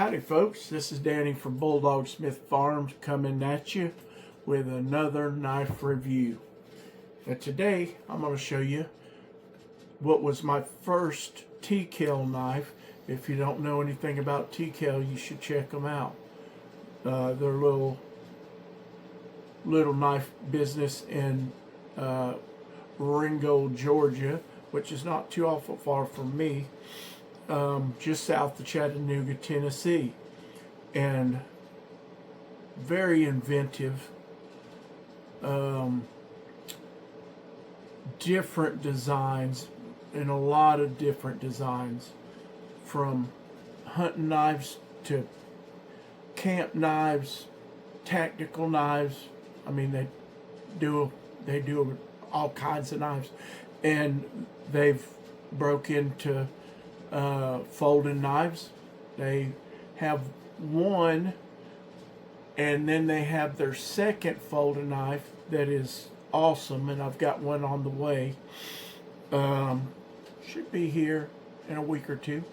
Howdy folks, this is Danny from BullDogSmithFarms coming at you with another knife review. And today I'm going to show you what was my first Tkell knife. If you don't know anything about Tkell, you should check them out. They're a little knife business in Ringgold, Georgia, which is not too awful far from me. Just south of Chattanooga, Tennessee, and very inventive, different designs, and a lot of different designs, from hunting knives to camp knives, tactical knives. I mean, they do all kinds of knives, and they've broke into folding knives. They have one, and then they have their second folding knife that is awesome, and I've got one on the way. Should be here in a week or two,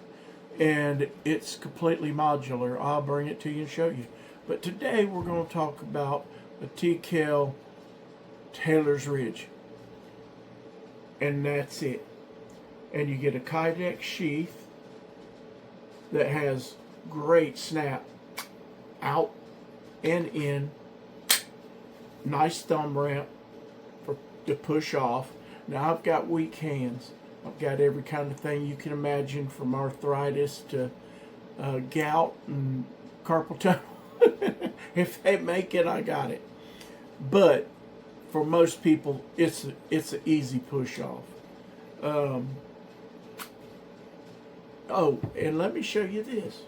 and it's completely modular. I'll bring it to you and show you. But today we're going to talk about the Tkell Taylor's Ridge, and that's it. And you get a Kydex sheath that has great snap out and in, nice thumb ramp to push off. Now I've got weak hands. I've got every kind of thing you can imagine, from arthritis to gout and carpal tunnel. If they make it, I got it. But for most people, it's an easy push off. Oh, and let me show you this.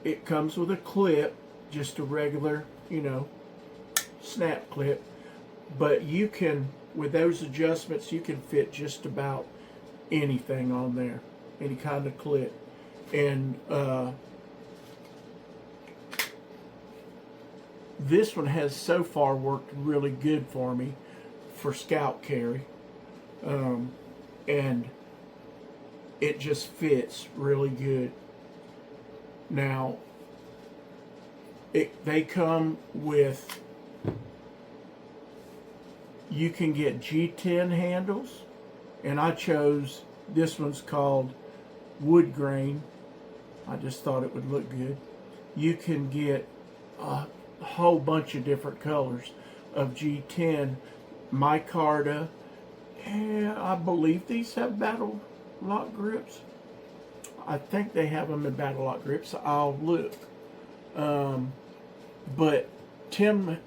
It comes with a clip, just a regular, snap clip. But you can, with those adjustments, you can fit just about anything on there, any kind of clip. And this one has so far worked really good for me for scout carry. And it just fits really good. Now, they come with, you can get G10 handles, and I chose, this one's called wood grain. I just thought it would look good. You can get a whole bunch of different colors of G10, micarta, and I believe these have battle lock grips. I think they have them in battle lock grips. I'll look. But Tim,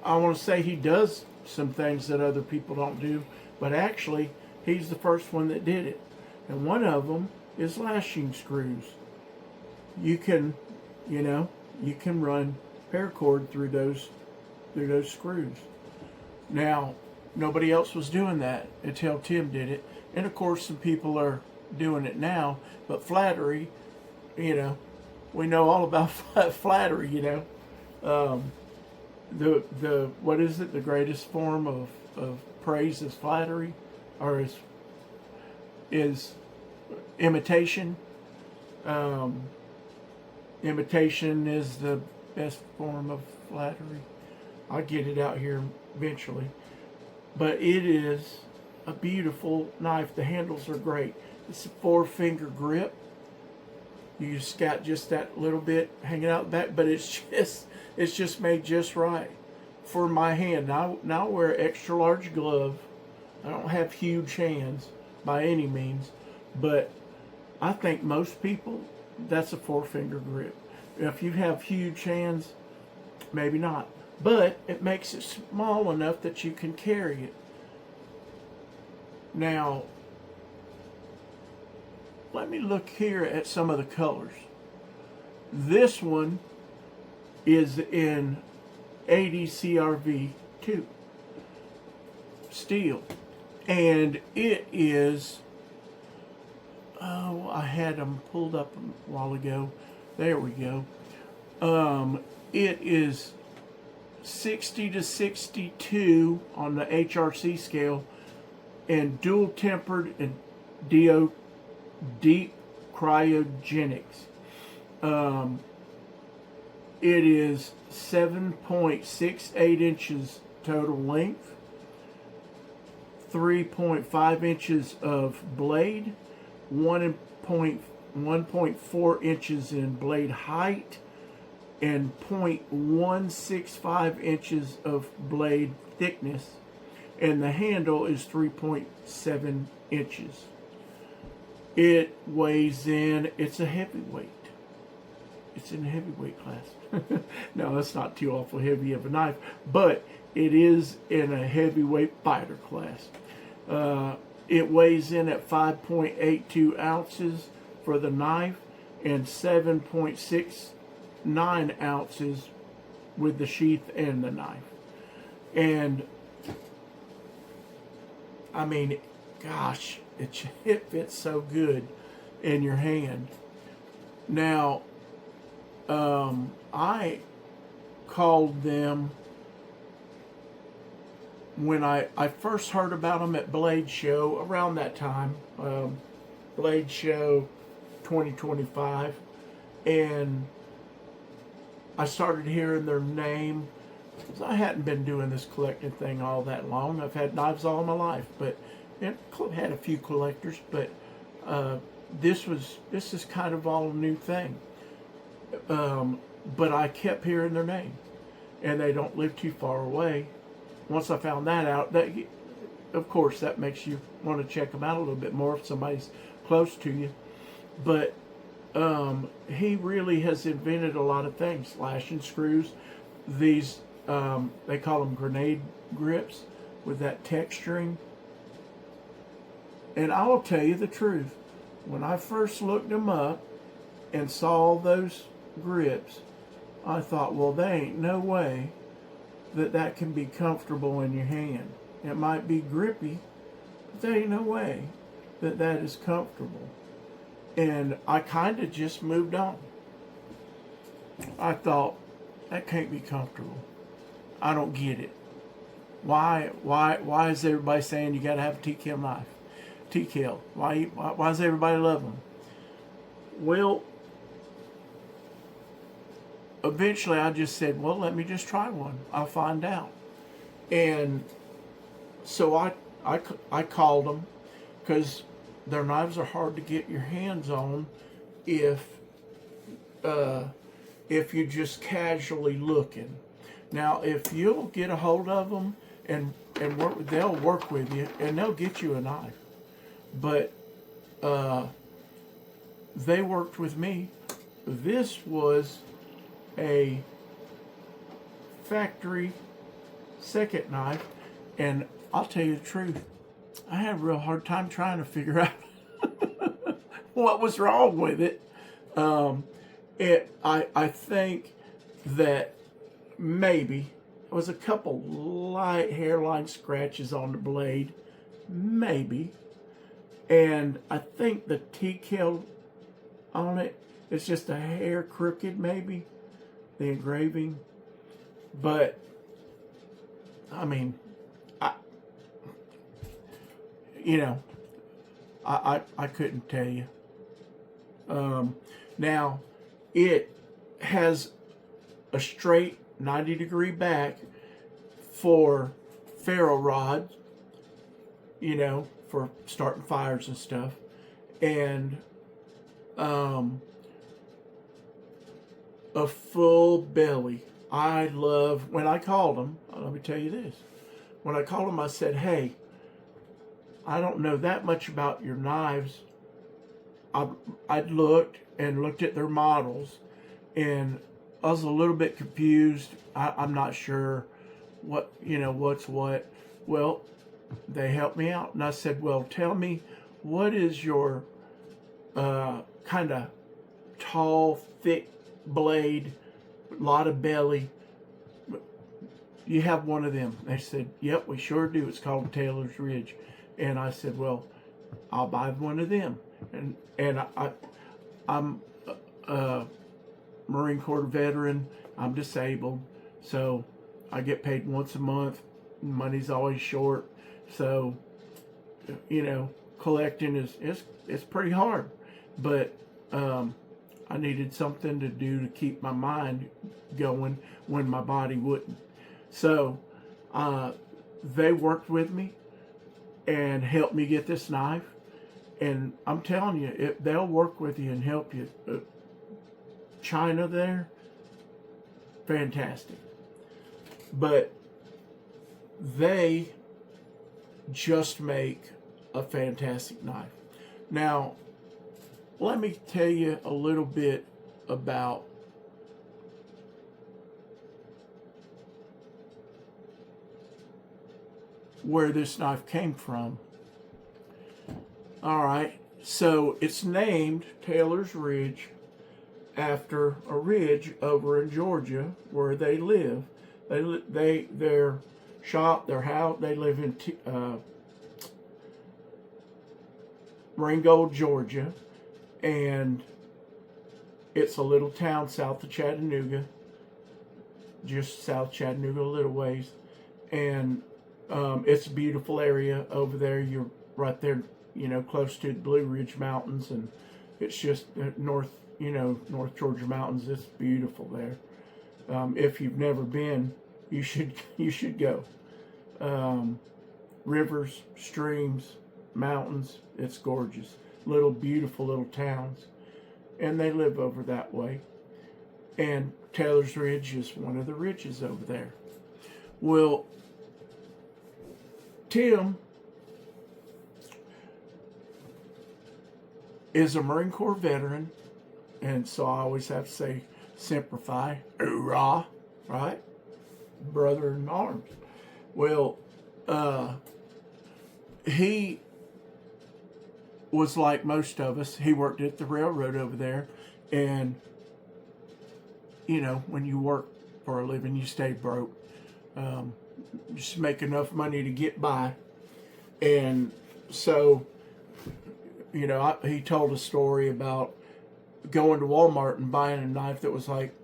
I want to say he does some things that other people don't do, but actually he's the first one that did it. And one of them is lashing screws. You can, you can run paracord through those screws. Now, nobody else was doing that until Tim did it. And of course, some people are doing it now, but flattery, we know all about flattery, the what is it? The greatest form of praise is flattery, or is imitation. Imitation is the best form of flattery. I'll get it out here eventually. But it is a beautiful knife. The handles are great. It's a 4-finger grip. You just got just that little bit hanging out the back, but it's just made just right for my hand. Now I wear an extra large glove. I don't have huge hands by any means, but I think most people, that's a 4-finger grip. If you have huge hands, maybe not. But it makes it small enough that you can carry it. Now, let me look here at some of the colors. This one is in 80 CRV2 steel, and it is, I had them pulled up a while ago. There we go. It is 60 to 62 on the HRC scale, and dual tempered and cryogenics. It is 7.68 inches total length, 3.5 inches of blade, 1.4 inches in blade height, and 0.165 inches of blade thickness, and the handle is 3.7 inches. It weighs in, it's a heavyweight. It's in the heavyweight class. No, that's not too awful heavy of a knife, but it is in a heavyweight fighter class. It weighs in at 5.82 ounces for the knife and 7.69 ounces with the sheath and the knife. And I mean, gosh, it fits so good in your hand. Now, I called them when I first heard about them at Blade Show, around that time, Blade Show 2025, and I started hearing their name. I hadn't been doing this collecting thing all that long. I've had knives all my life, but I've had a few collectors, but this is kind of all a new thing. But I kept hearing their name, and they don't live too far away. Once I found that out, that of course that makes you want to check them out a little bit more if somebody's close to you. But he really has invented a lot of things. Slashing screws, these they call them grenade grips with that texturing. And I will tell you the truth, when I first looked them up and saw those grips, I thought, well, there ain't no way that can be comfortable in your hand. It might be grippy, but there ain't no way that is comfortable. And I kind of just moved on. I thought, that can't be comfortable. I don't get it. Why is everybody saying you got to have a Tkell knife? Tkell. Why does everybody love them? Well, eventually I just said, well, let me just try one. I'll find out. And so I called them, because their knives are hard to get your hands on if you're just casually looking. Now, if you'll get a hold of them and work, they'll work with you and they'll get you a knife. But they worked with me. This was a factory second knife, and I'll tell you the truth, I had a real hard time trying to figure out what was wrong with it. I think that maybe there was a couple light hairline scratches on the blade, maybe, and I think the Tkell on it is just a hair crooked, maybe, the engraving. But I mean, I couldn't tell you. Now, it has a straight 90-degree back for ferro rods, for starting fires and stuff, and a full belly. I love, when I called them, let me tell you this, when I called them, I said, hey, I don't know that much about your knives. I'd looked at their models, and I was a little bit confused. I'm not sure what's what. Well, they helped me out, and I said, well, tell me, what is your kind of tall, thick blade, lot of belly? You have one of them. They said, yep, we sure do. It's called Taylor's Ridge. And I said, well, I'll buy one of them. And I'm a Marine Corps veteran. I'm disabled, so I get paid once a month. Money's always short, so collecting is pretty hard. but I needed something to do to keep my mind going when my body wouldn't. So they worked with me and helped me get this knife. And I'm telling you, they'll work with you and help you. China there, fantastic. But they just make a fantastic knife. Now, let me tell you a little bit about where this knife came from. All right, so it's named Taylor's Ridge after a ridge over in Georgia where they live. Their shop, their house, they live in Ringgold, Georgia, and it's a little town south of Chattanooga, just south of Chattanooga a little ways, and it's a beautiful area over there. You're right there, you know, close to the Blue Ridge Mountains, and it's just North Georgia mountains. It's beautiful there. If you've never been, you should go. Rivers, streams, mountains. It's gorgeous. Little beautiful little towns, and they live over that way. And Taylor's Ridge is one of the ridges over there. Well, Tim is a Marine Corps veteran, and so I always have to say, Semper Fi, hoorah, right? Brother in arms. Well, he was like most of us. He worked at the railroad over there, and you know, when you work for a living, you stay broke. Just make enough money to get by. And so, you know, he told a story about going to Walmart and buying a knife that was like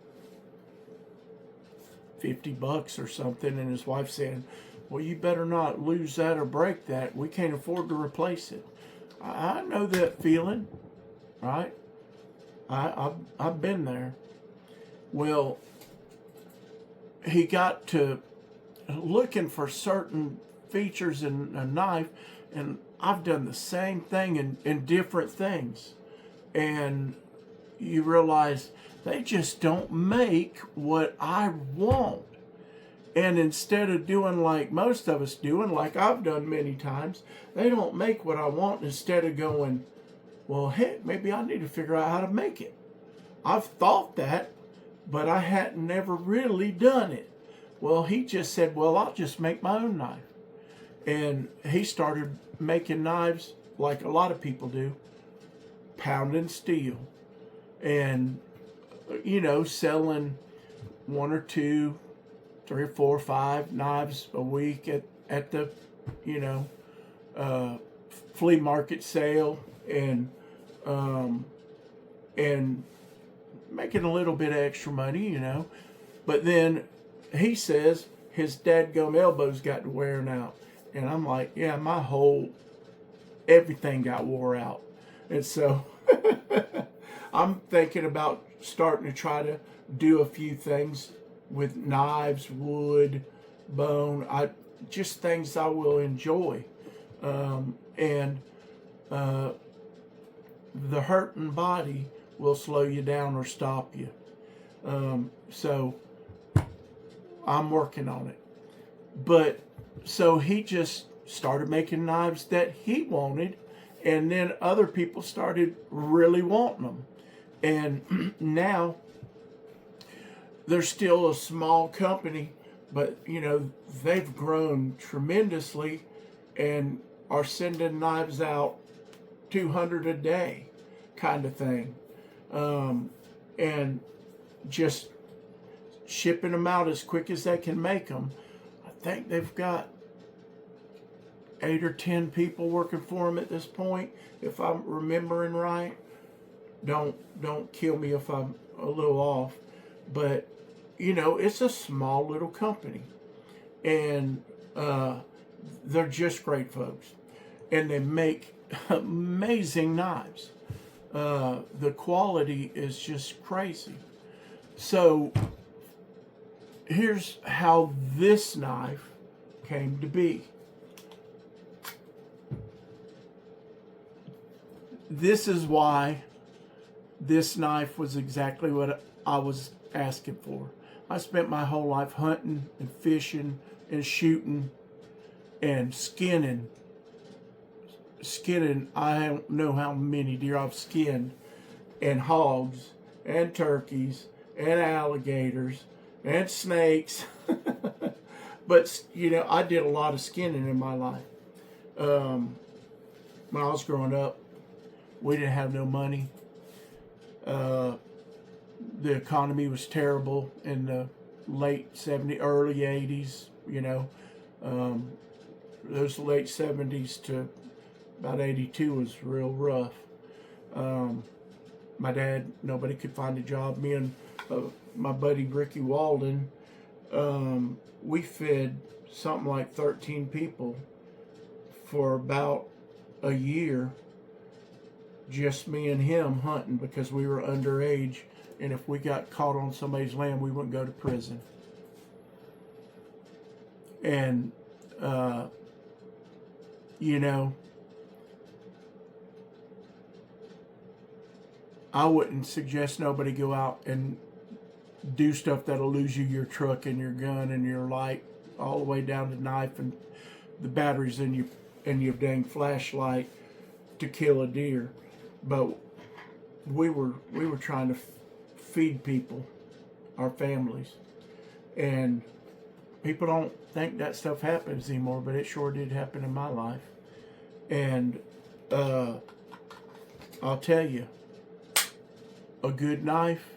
$50 or something, and his wife saying, well, you better not lose that or break that. We can't afford to replace it. I know that feeling, right? I've been there. Well, he got to looking for certain features in a knife, and I've done the same thing in different things. And you realize they just don't make what I want. And instead of doing like most of us do, and like I've done many times, they don't make what I want. Instead of going, well, heck, maybe I need to figure out how to make it. I've thought that, but I hadn't never really done it. Well, he just said, well, I'll just make my own knife. And he started making knives like a lot of people do, pounding steel. And, you know, selling 1 or 2, 3 or 4 or 5 knives a week at the, you know, flea market sale, and making a little bit of extra money, you know. But then he says his dadgum elbows got to wearing out. And I'm like, yeah, my whole, everything got wore out. And so I'm thinking about starting to try to do a few things with knives, wood, bone, just things I will enjoy. And the hurting body will slow you down or stop you. So I'm working on it. But so he just started making knives that he wanted, and then other people started really wanting them. And now they're still a small company, but you know, they've grown tremendously and are sending knives out 200 a day kind of thing. And just shipping them out as quick as they can make them. I think they've got 8 or 10 people working for them at this point, if I'm remembering right. Don't kill me if I'm a little off, but you know, it's a small little company, and they're just great folks, and they make amazing knives. The quality is just crazy. So here's how this knife came to be. This is why this knife was exactly what I was asking for. I spent my whole life hunting and fishing and shooting and skinning. I don't know how many deer I've skinned, and hogs and turkeys and alligators and snakes. But, you know, I did a lot of skinning in my life. When I was growing up, we didn't have no money. The economy was terrible in the late 70s, early 80s, you know. Those late 70s to about 82 was real rough. My dad, nobody could find a job. Me and my buddy Ricky Walden, we fed something like 13 people for about a year. Just me and him hunting, because we were underage, and if we got caught on somebody's land, we wouldn't go to prison. And you know, I wouldn't suggest nobody go out and do stuff that'll lose you your truck and your gun and your light, all the way down to knife and the batteries in your dang flashlight to kill a deer. But we were trying to feed people, our families, and people don't think that stuff happens anymore, but it sure did happen in my life. And I'll tell you, a good knife,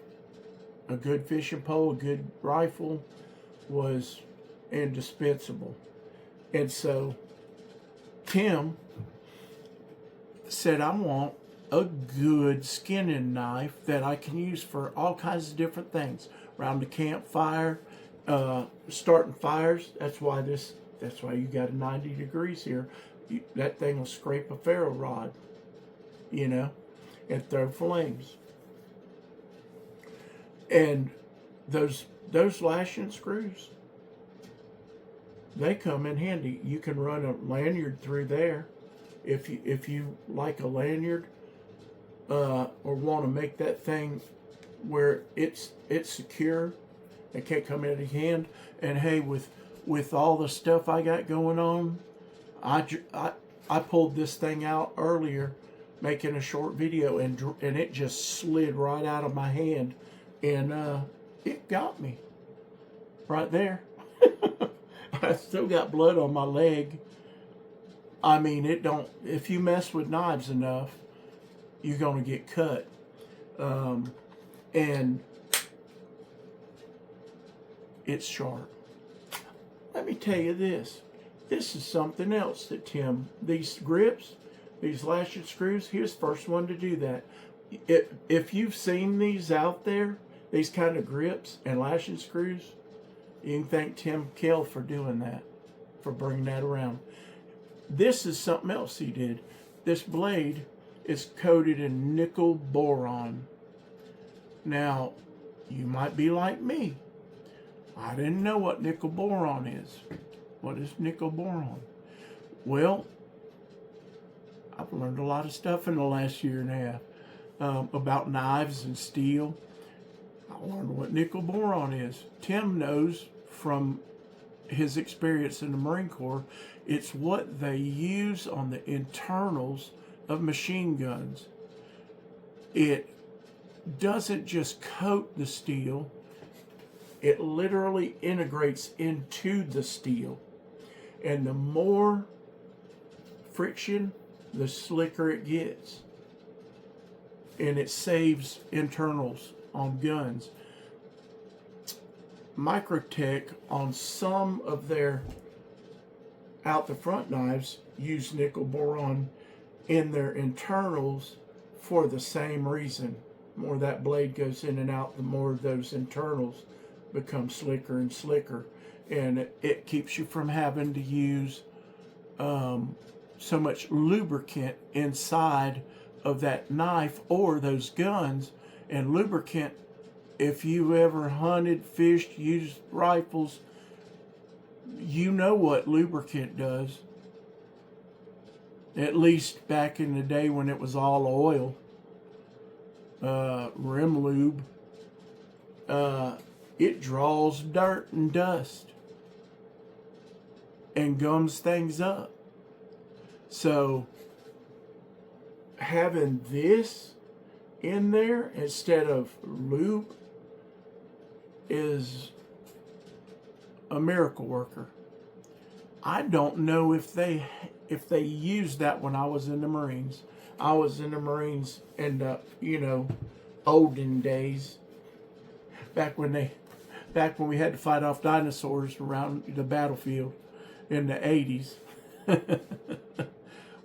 a good fishing pole, a good rifle was indispensable. And so Tim said, I want a good skinning knife that I can use for all kinds of different things. Around the campfire, starting fires. That's why you got a 90 degrees here. That thing will scrape a ferro rod, you know, and throw flames. And those lashing screws, they come in handy. You can run a lanyard through there if you like a lanyard, or want to make that thing where it's secure. It can't come out of your hand. And hey, with all the stuff I got going on, I pulled this thing out earlier, making a short video, and it just slid right out of my hand, and it got me right there. I still got blood on my leg. I mean, if you mess with knives enough, you're gonna get cut. And it's sharp. Let me tell you this. This is something else that Tim, these grips, these lashing screws, he was the first one to do that. If you've seen these out there, these kind of grips and lashing screws, you can thank Tkell for doing that, for bringing that around. This is something else he did. This blade is coated in nickel boron. Now, you might be like me. I didn't know what nickel boron is. What is nickel boron? Well, I've learned a lot of stuff in the last year and a half about knives and steel. I learned what nickel boron is. Tim knows from his experience in the Marine Corps, it's what they use on the internals of machine guns. It doesn't just coat the steel, it literally integrates into the steel. And the more friction, the slicker it gets. And it saves internals on guns. Microtech, on some of their out the front knives, use nickel boron in their internals for the same reason. The more that blade goes in and out, the more those internals become slicker and slicker, and it keeps you from having to use so much lubricant inside of that knife or those guns. And lubricant, if you ever hunted, fished, used rifles, you know what lubricant does. At least back in the day when it was all oil, rim lube, it draws dirt and dust and gums things up. So having this in there instead of lube is a miracle worker. I don't know if they used that when I was in the Marines. I was in the Marines in the, olden days, back when we had to fight off dinosaurs around the battlefield in the 80s,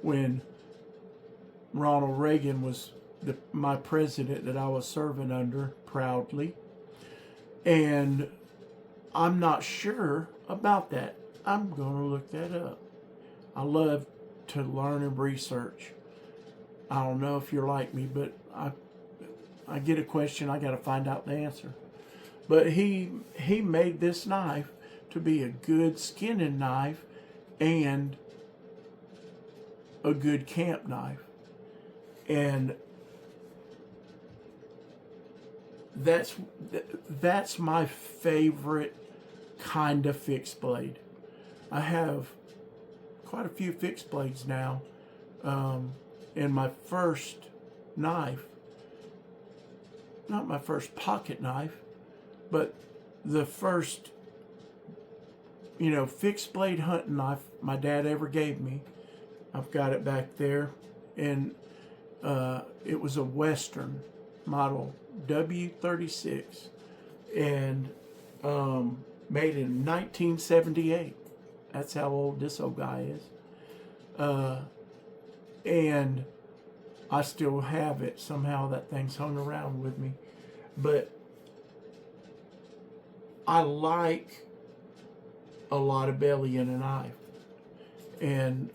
when Ronald Reagan was my president that I was serving under proudly. And I'm not sure about that. I'm going to look that up. I love to learn and research. I don't know if you're like me, but I get a question, I got to find out the answer. But he made this knife to be a good skinning knife and a good camp knife. And that's my favorite kind of fixed blade. I have quite a few fixed blades now. And my first knife, not my first pocket knife, but the first, fixed blade hunting knife my dad ever gave me. I've got it back there. And it was a Western model W36 and made in 1978. That's how old this old guy is. And I still have it. Somehow that thing's hung around with me. But I like a lot of belly in a knife. And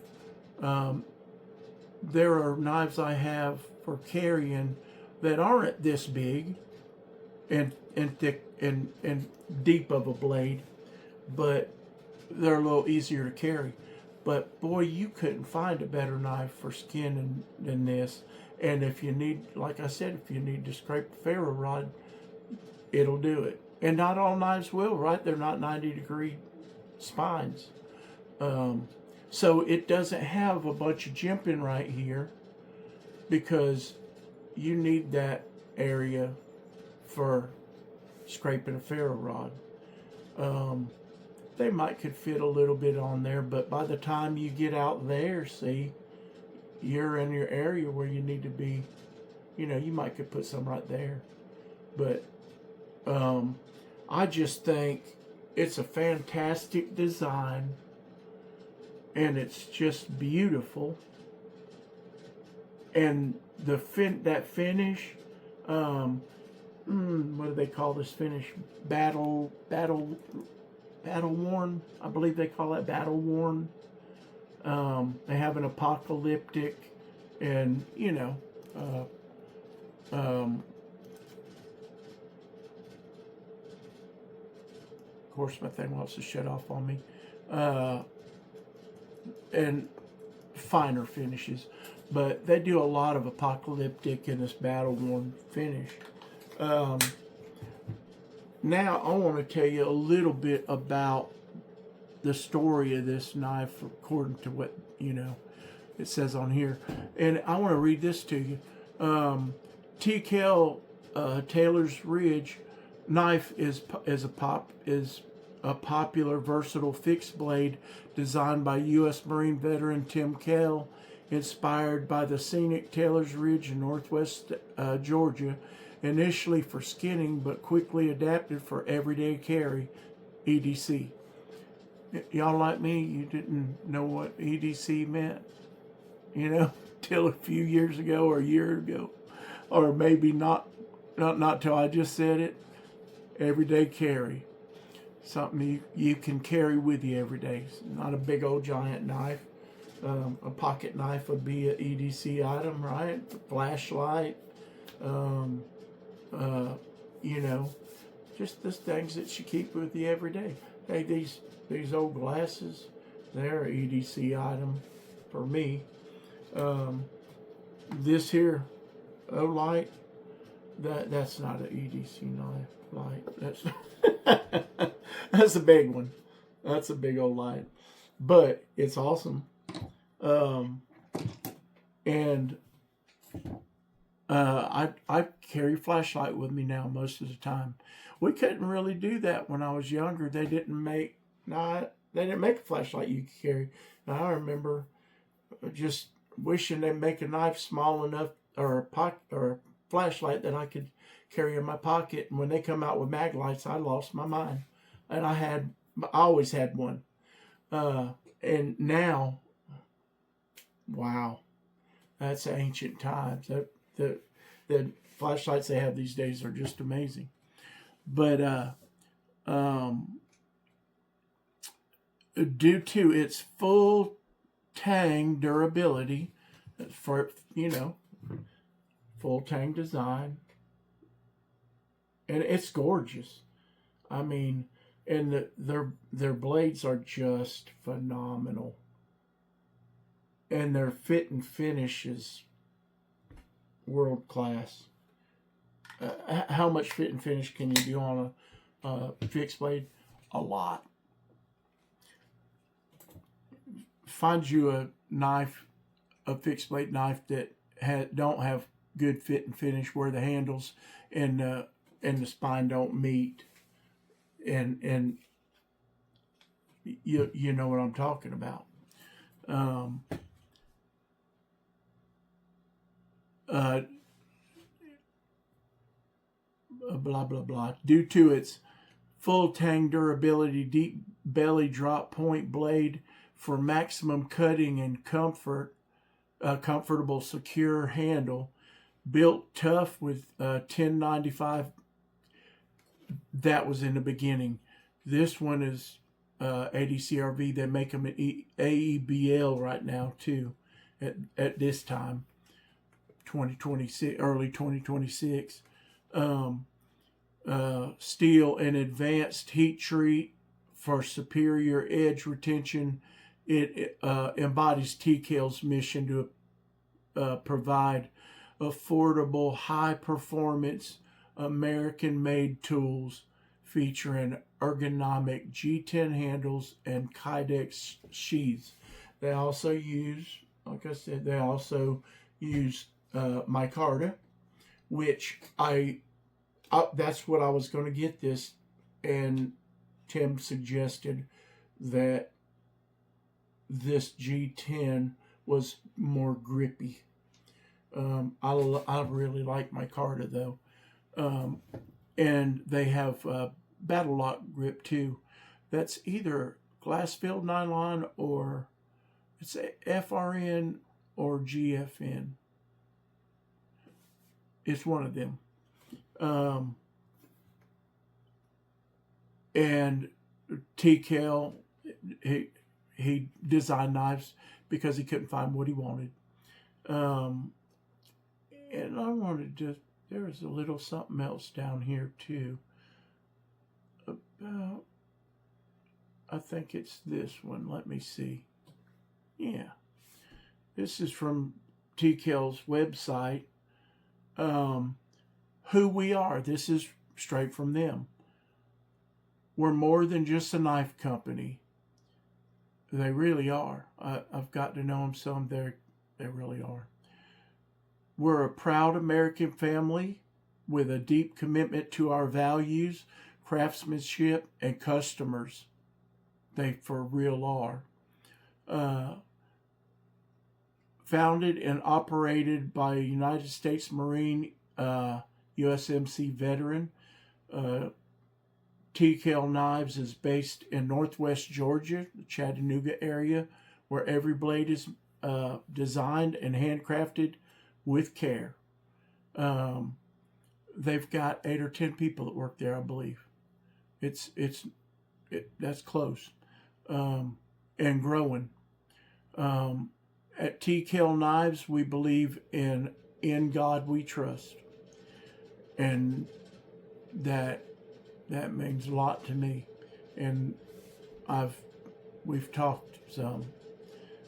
there are knives I have for carrying that aren't this big and thick and deep of a blade, but they're a little easier to carry. But boy, you couldn't find a better knife for skinning than this. And if you need, like I said, if you need to scrape a ferro rod, it'll do it. And not all knives will, right? They're not 90-degree spines. So it doesn't have a bunch of jimping right here because you need that area for scraping a ferro rod. They could fit a little bit on there, but by the time you get out there, see, you're in your area where you need to be. You might could put some right there. But I just think it's a fantastic design, and it's just beautiful. And that finish, what do they call this finish? Battle worn, I believe they call it battle worn. They have an apocalyptic, and of course my thing wants to shut off on me. And finer finishes, but they do a lot of apocalyptic in this battle worn finish. Now I want to tell you a little bit about the story of this knife according to what it says on here, and I want to read this to you. Tkell Taylor's Ridge knife is a popular versatile fixed blade designed by U.S. Marine veteran Tkell, inspired by the scenic Taylor's Ridge in northwest Georgia, initially for skinning but quickly adapted for everyday carry, EDC. Y'all like me, you didn't know what EDC meant, till a few years ago or a year ago, or maybe not till I just said it. Everyday carry, something you can carry with you every day. It's not a big old giant knife. A pocket knife would be an EDC item, right? A flashlight, um, you know, just the things that you keep with you every day. Hey, these old glasses, they're an EDC item for me. This here, light, that's not an EDC knife light. That's a big one. That's a big old light, but it's awesome. And I carry a flashlight with me now most of the time. We couldn't really do that when I was younger. They didn't make a flashlight you could carry. And I remember just wishing they'd make a knife small enough, or a flashlight that I could carry in my pocket. And when they come out with mag lights, I lost my mind. And I always had one. And now, wow, that's ancient times. The flashlights they have these days are just amazing. But due to its full tang durability, for full tang design, and it's gorgeous. I mean, and their blades are just phenomenal, and their fit and finish is world class. How much fit and finish can you do on a fixed blade? A lot. Find you a knife, a fixed blade knife that don't have good fit and finish, where the handles and the spine don't meet, and you know what I'm talking about. Blah blah blah. Due to its full tang durability, deep belly drop point blade for maximum cutting and comfortable secure handle, built tough with 1095. That was in the beginning. This one is ADCRV. They make them at AEBL right now too, at this time, 2026, early 2026. Steel and advanced heat treat for superior edge retention. It embodies Tkell's mission to provide affordable, high-performance, American-made tools featuring ergonomic G10 handles and Kydex sheaths. They also use, like I said, micarta, which that's what I was going to get this, and Tim suggested that this G10 was more grippy. I really like micarta though. And they have battle lock grip too. That's either glass filled nylon, or it's FRN or GFN. It's one of them. And Tkell, he designed knives because he couldn't find what he wanted. And I wanted to, there was a little something else down here too. About, I think it's this one. Let me see. Yeah. This is from Tkell's website. Who we are. This is straight from them. We're more than just a knife company. They really are. I've got to know them some. They really are. We're a proud American family with a deep commitment to our values, craftsmanship, and customers. They for real are. Founded and operated by a United States Marine USMC veteran. Tkell Knives is based in Northwest Georgia, the Chattanooga area, where every blade is designed and handcrafted with care. They've got 8 or 10 people that work there, I believe. That's close, and growing. At Tkell Knives, we believe in God we trust, and that means a lot to me. And we've talked some.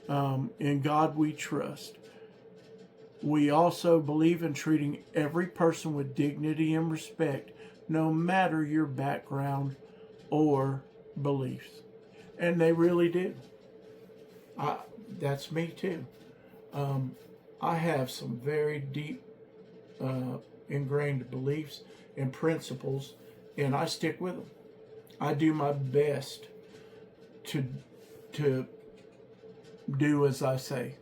In God we trust. We also believe in treating every person with dignity and respect, no matter your background or beliefs. And they really do. That's me too. I have some very deep ingrained beliefs and principles, and I stick with them. I do my best to do as I say,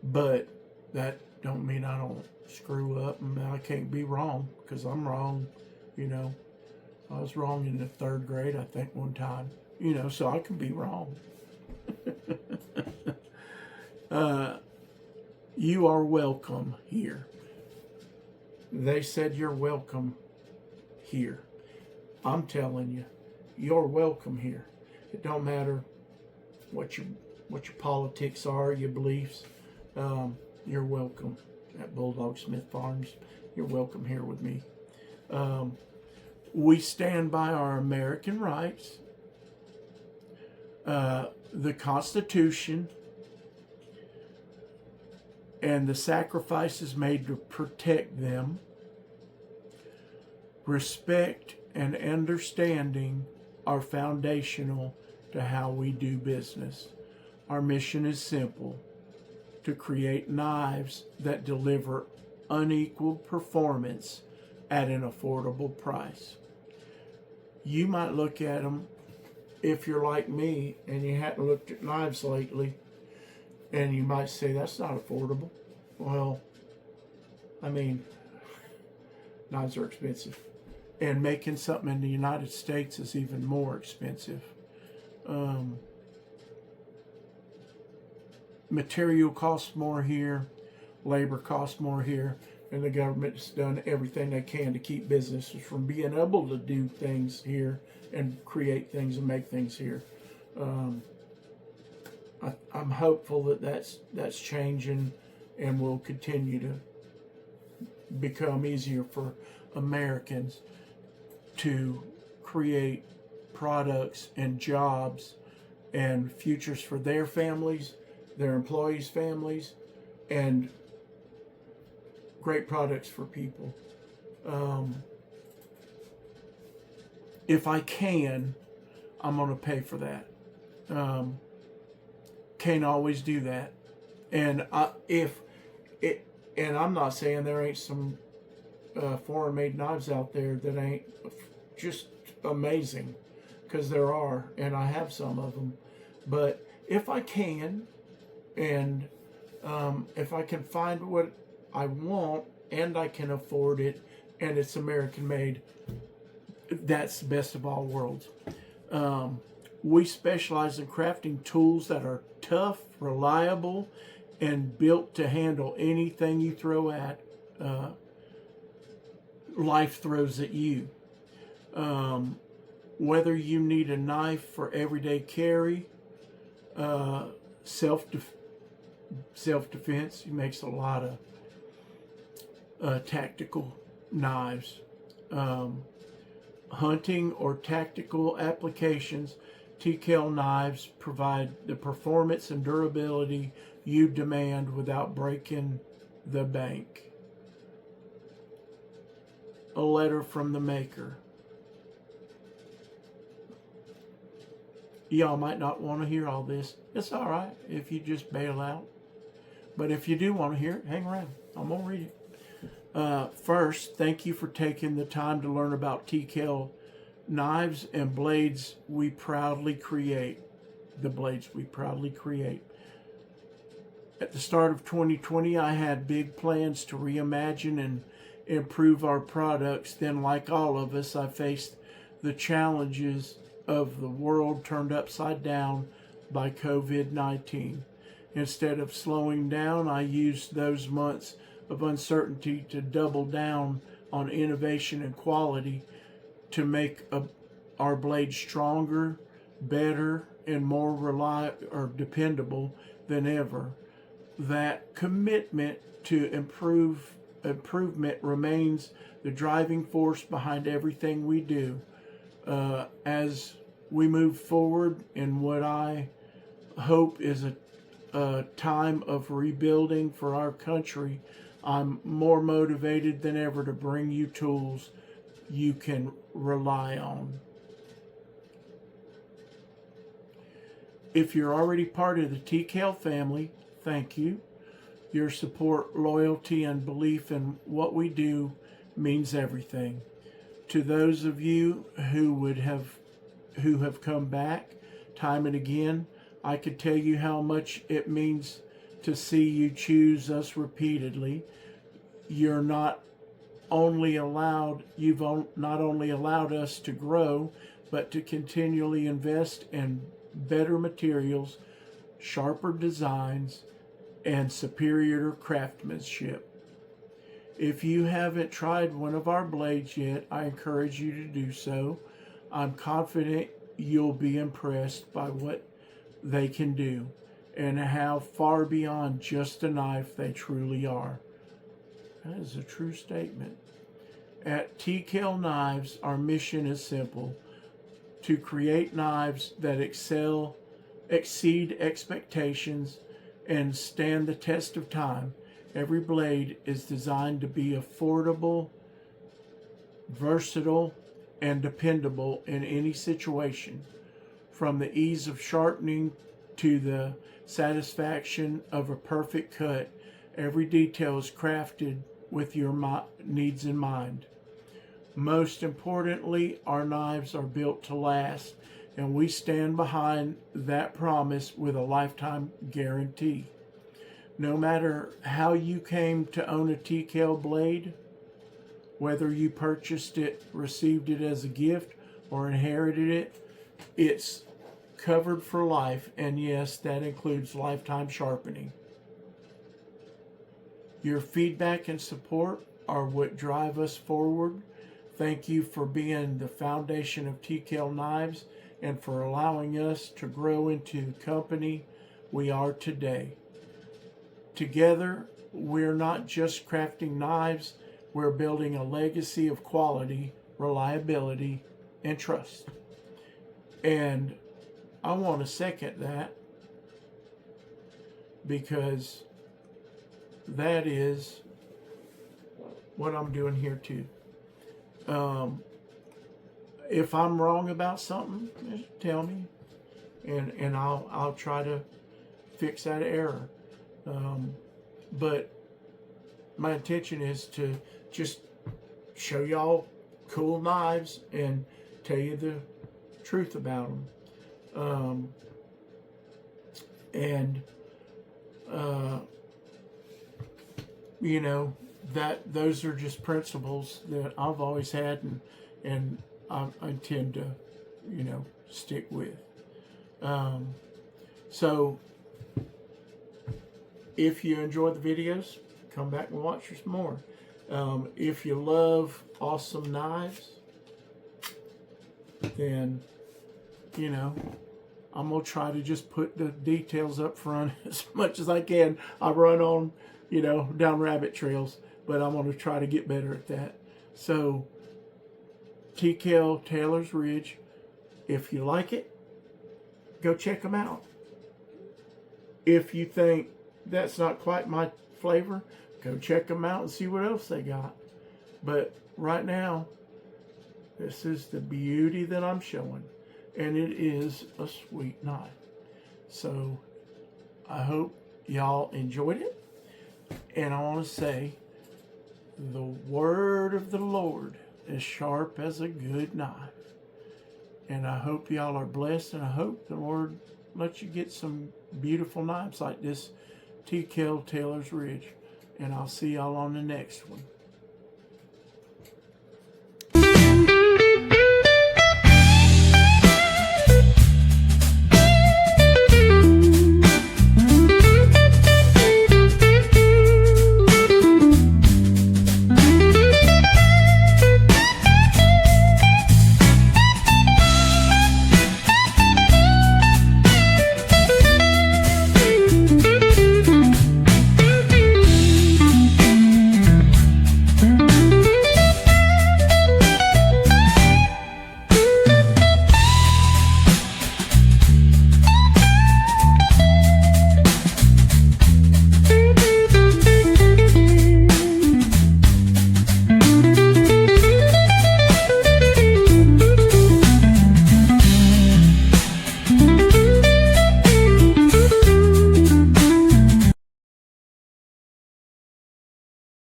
but that don't mean I don't screw up and I can't be wrong, because I'm wrong. You know, I was wrong in the 3rd grade, I think, one time. You know, so I can be wrong. You are welcome here. They said you're welcome here. I'm telling you, you're welcome here. It don't matter what your politics are, your beliefs. You're welcome at BullDogSmithFarms. You're welcome here with me. We stand by our American rights, the Constitution, and the sacrifices made to protect them. Respect and understanding are foundational to how we do business. Our mission is simple: to create knives that deliver unequaled performance at an affordable price. You might look at them, if you're like me and you hadn't looked at knives lately, and you might say, that's not affordable. Well, I mean, knives are expensive. And making something in the United States is even more expensive. Material costs more here, labor costs more here, and the government's done everything they can to keep businesses from being able to do things here and create things and make things here. I'm hopeful that that's changing and will continue to become easier for Americans to create products and jobs and futures for their families, their employees' families, and great products for people. If I can, I'm going to pay for that. Can't always do that. And I'm not saying there ain't some foreign-made knives out there that ain't just amazing, because there are, and I have some of them. But if I can, and if I can find what I want and I can afford it and it's American made, that's the best of all worlds. We specialize in crafting tools that are tough, reliable, and built to handle anything you throw at life throws at you. Whether you need a knife for everyday carry, self-defense, he makes a lot of tactical knives. Hunting or tactical applications, Tkell knives provide the performance and durability you demand without breaking the bank. A letter from the maker. Y'all might not want to hear all this. It's all right if you just bail out. But if you do want to hear it, hang around. I'm going to read it. First, thank you for taking the time to learn about Tkell knives and blades we proudly create. The blades we proudly create. At the start of 2020, I had big plans to reimagine and improve our products. Then, like all of us, I faced the challenges of the world turned upside down by COVID-19. Instead of slowing down, I used those months of uncertainty to double down on innovation and quality to make our blades stronger, better and more reliable or dependable than ever. That commitment to improvement remains the driving force behind everything we do. As we move forward in what I hope is a time of rebuilding for our country, I'm more motivated than ever to bring you tools you can rely on. If you're already part of the Tkell family, thank you. Your support, loyalty, and belief in what we do means everything. To those of you who have come back time and again, I could tell you how much it means to see you choose us repeatedly. You've not only allowed us to grow, but to continually invest in better materials, sharper designs, and superior craftsmanship. If you haven't tried one of our blades yet, I encourage you to do so. I'm confident you'll be impressed by what they can do and how far beyond just a knife they truly are. That is a true statement. At Tkell Knives, our mission is simple: to create knives that exceed expectations, and stand the test of time. Every blade is designed to be affordable, versatile, and dependable in any situation. From the ease of sharpening to the satisfaction of a perfect cut, every detail is crafted with your needs in mind. Most importantly, our knives are built to last, and we stand behind that promise with a lifetime guarantee. No matter how you came to own a Tkell blade, whether you purchased it, received it as a gift, or inherited it, it's covered for life, and yes, that includes lifetime sharpening. Your feedback and support are what drive us forward. Thank you for being the foundation of Tkell Knives and for allowing us to grow into the company we are today. Together, we're not just crafting knives, we're building a legacy of quality, reliability, and trust. And I want to second that, because that is what I'm doing here too. If I'm wrong about something, just tell me, and I'll try to fix that error. But my intention is to just show y'all cool knives and tell you the truth about them. You know, that those are just principles that I've always had, and I intend to, you know, stick with. So if you enjoy the videos, come back and watch some more. If you love awesome knives, then, you know, I'm going to try to just put the details up front as much as I can. I run on, you know, down rabbit trails, but I'm going to try to get better at that. So, Tkell Taylor's Ridge, if you like it, go check them out. If you think that's not quite my flavor, go check them out and see what else they got. But right now, this is the beauty that I'm showing, and it is a sweet knife. So I hope y'all enjoyed it, and I want to say the word of the Lord is sharp as a good knife. And I hope y'all are blessed, and I hope the Lord lets you get some beautiful knives like this Tkell Taylor's Ridge. And I'll see y'all on the next one.